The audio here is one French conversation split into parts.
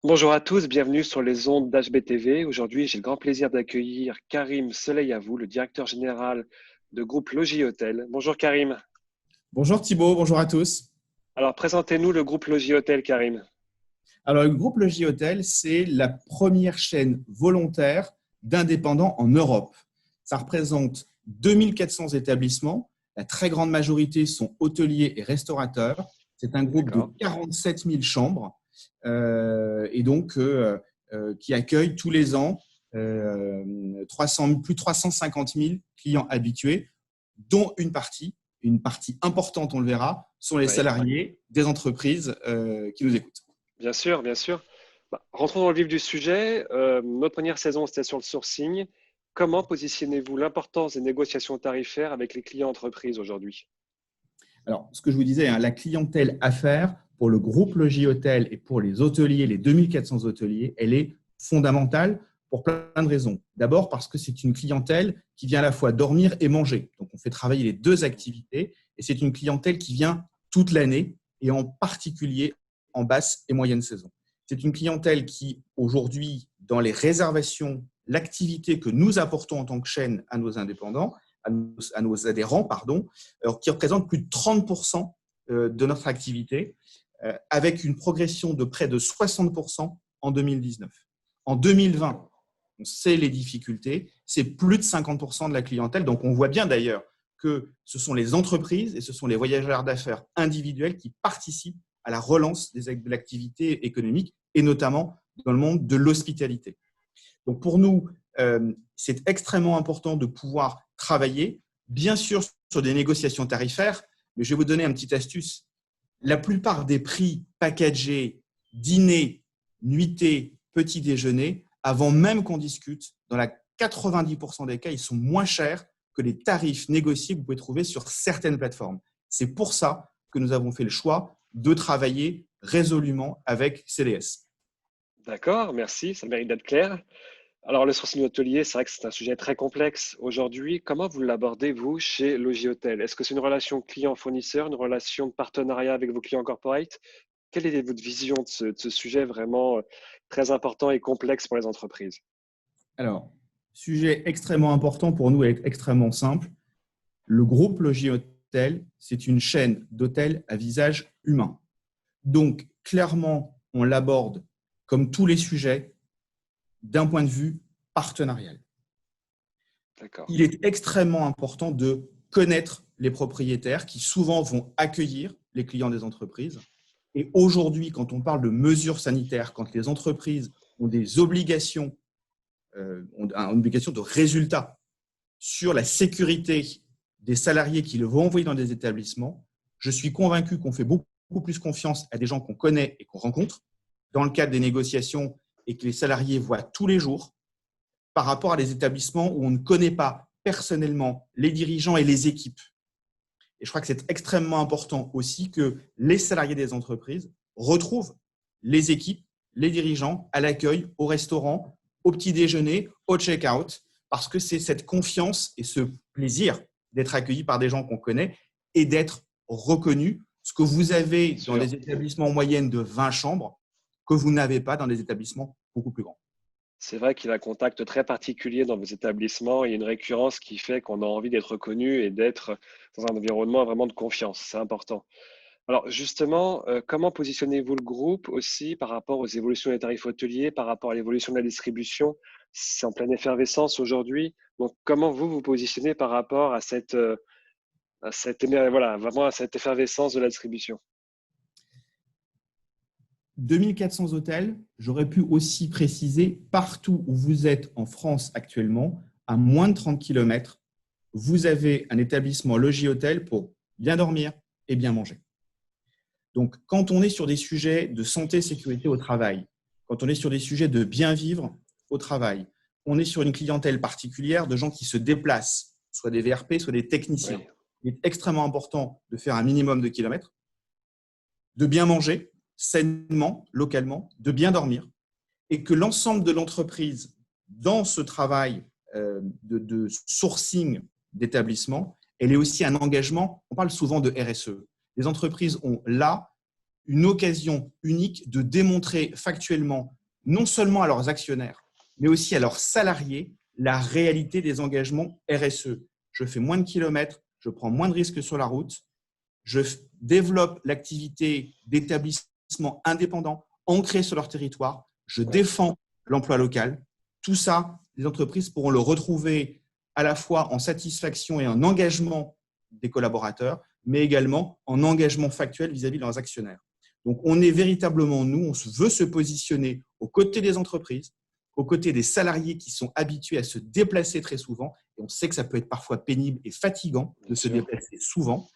Bonjour à tous, bienvenue sur les ondes d'HBTV. Aujourd'hui, j'ai le grand plaisir d'accueillir Karim Seleyavou, le directeur général de groupe Logis Hôtel. Bonjour Karim. Bonjour Thibaut, bonjour à tous. Alors, présentez-nous le groupe Logis Hôtel, Karim. Alors, le groupe Logis Hôtel, c'est la première chaîne volontaire d'indépendants en Europe. Ça représente 2400 établissements. La très grande majorité sont hôteliers et restaurateurs. C'est un groupe de D'accord. 47 000 chambres qui accueille tous les ans plus de 350 000 clients habitués, dont une partie importante, on le verra, sont les Oui, salariés des entreprises qui nous écoutent. bien sûr, bien sûr. Rentrons dans le vif du sujet. Notre première saison, c'était sur le sourcing. Comment positionnez-vous l'importance des négociations tarifaires avec les clients entreprises aujourd'hui? Alors, ce que je vous disais, la clientèle affaires pour le groupe Logis Hôtel et pour les hôteliers, les 2400 hôteliers, elle est fondamentale pour plein de raisons. D'abord, parce que c'est une clientèle qui vient à la fois dormir et manger. Donc, on fait travailler les deux activités et c'est une clientèle qui vient toute l'année et en particulier en basse et moyenne saison. C'est une clientèle qui, aujourd'hui, dans les réservations, l'activité que nous apportons en tant que chaîne à nos indépendants, à nos adhérents, qui représente plus de 30% de notre activité, avec une progression de près de 60% en 2019. En 2020, on sait les difficultés, c'est plus de 50% de la clientèle. Donc, on voit bien d'ailleurs que ce sont les entreprises et ce sont les voyageurs d'affaires individuels qui participent à la relance de l'activité économique et notamment dans le monde de l'hospitalité. Donc, pour nous, c'est extrêmement important de pouvoir travailler, bien sûr, sur des négociations tarifaires, mais je vais vous donner une petite astuce. La plupart des prix packagés, dîner, nuitée, petit déjeuner, avant même qu'on discute, dans la 90% des cas, ils sont moins chers que les tarifs négociés que vous pouvez trouver sur certaines plateformes. C'est pour ça que nous avons fait le choix de travailler résolument avec CDS. D'accord, merci, ça mérite d'être clair. Alors, le sourcing hôtelier, c'est vrai que c'est un sujet très complexe aujourd'hui. Comment vous l'abordez, vous, chez Logis Hôtel? Est-ce que c'est une relation client-fournisseur, une relation de partenariat avec vos clients corporate? Quelle est votre vision de ce sujet vraiment très important et complexe pour les entreprises? Alors, sujet extrêmement important pour nous et extrêmement simple. Le groupe Logis Hôtel, c'est une chaîne d'hôtels à visage humain. Donc, clairement, on l'aborde comme tous les sujets d'un point de vue partenarial. D'accord. Il est extrêmement important de connaître les propriétaires qui souvent vont accueillir les clients des entreprises. Et aujourd'hui, quand on parle de mesures sanitaires, quand les entreprises ont des obligations, ont une obligation de résultat sur la sécurité des salariés qui le vont envoyer dans des établissements, je suis convaincu qu'on fait beaucoup plus confiance à des gens qu'on connaît et qu'on rencontre dans le cadre des négociations et que les salariés voient tous les jours par rapport à des établissements où on ne connaît pas personnellement les dirigeants et les équipes. Et je crois que c'est extrêmement important aussi que les salariés des entreprises retrouvent les équipes, les dirigeants à l'accueil, au restaurant, au petit déjeuner, au check-out, parce que c'est cette confiance et ce plaisir d'être accueilli par des gens qu'on connaît et d'être reconnu, ce que vous avez Bien dans sûr. des établissements en moyenne de 20 chambres, que vous n'avez pas dans des établissements beaucoup plus grands. C'est vrai qu'il y a un contact très particulier dans vos établissements et une récurrence qui fait qu'on a envie d'être reconnu et d'être dans un environnement vraiment de confiance. C'est important. Alors justement, comment positionnez-vous le groupe aussi par rapport aux évolutions des tarifs hôteliers, par rapport à l'évolution de la distribution? C'est en pleine effervescence aujourd'hui. Donc comment vous vous positionnez par rapport à voilà, vraiment à cette effervescence de la distribution? 2400 hôtels, j'aurais pu aussi préciser partout où vous êtes en France actuellement, à moins de 30 km, vous avez un établissement Logis Hôtel pour bien dormir et bien manger. Donc, quand on est sur des sujets de santé et sécurité au travail, quand on est sur des sujets de bien vivre au travail, on est sur une clientèle particulière de gens qui se déplacent, soit des VRP, soit des techniciens. Oui, Il est extrêmement important de faire un minimum de kilomètres, de bien manger sainement, localement, de bien dormir, et que l'ensemble de l'entreprise, dans ce travail de sourcing d'établissement, elle est aussi un engagement. On parle souvent de RSE. Les entreprises ont là une occasion unique de démontrer factuellement non seulement à leurs actionnaires, mais aussi à leurs salariés, la réalité des engagements RSE. Je fais moins de kilomètres, je prends moins de risques sur la route, je développe l'activité d'établissements indépendants ancrés sur leur territoire, je défends l'emploi local. Tout ça, les entreprises pourront le retrouver à la fois en satisfaction et en engagement des collaborateurs, mais également en engagement factuel vis-à-vis de leurs actionnaires. Donc, on est véritablement, nous, on veut se positionner aux côtés des entreprises, aux côtés des salariés qui sont habitués à se déplacer très souvent. Et on sait que ça peut être parfois pénible et fatigant de se déplacer souvent.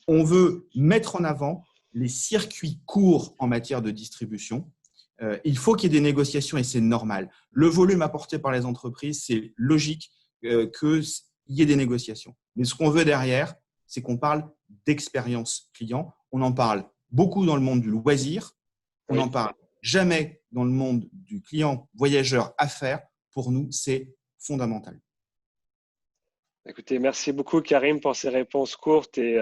On veut mettre en avant les circuits courts en matière de distribution. Il faut qu'il y ait des négociations et c'est normal. Le volume apporté par les entreprises, c'est logique qu'il y ait des négociations. Mais ce qu'on veut derrière, c'est qu'on parle d'expérience client. On en parle beaucoup dans le monde du loisir. On n'en parle jamais dans le monde du client voyageur affaires. Pour nous, c'est fondamental. Écoutez, merci beaucoup Karim pour ces réponses courtes et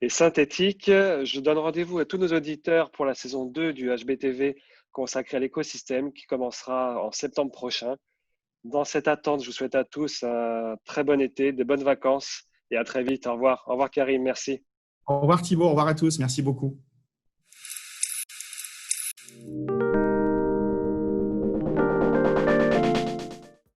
synthétiques. Je donne rendez-vous à tous nos auditeurs pour la saison 2 du HBTV consacrée à l'écosystème qui commencera en septembre prochain. Dans cette attente, je vous souhaite à tous un très bon été, de bonnes vacances et à très vite. Au revoir. Au revoir Karim, merci. Au revoir Thibaut, au revoir à tous. Merci beaucoup.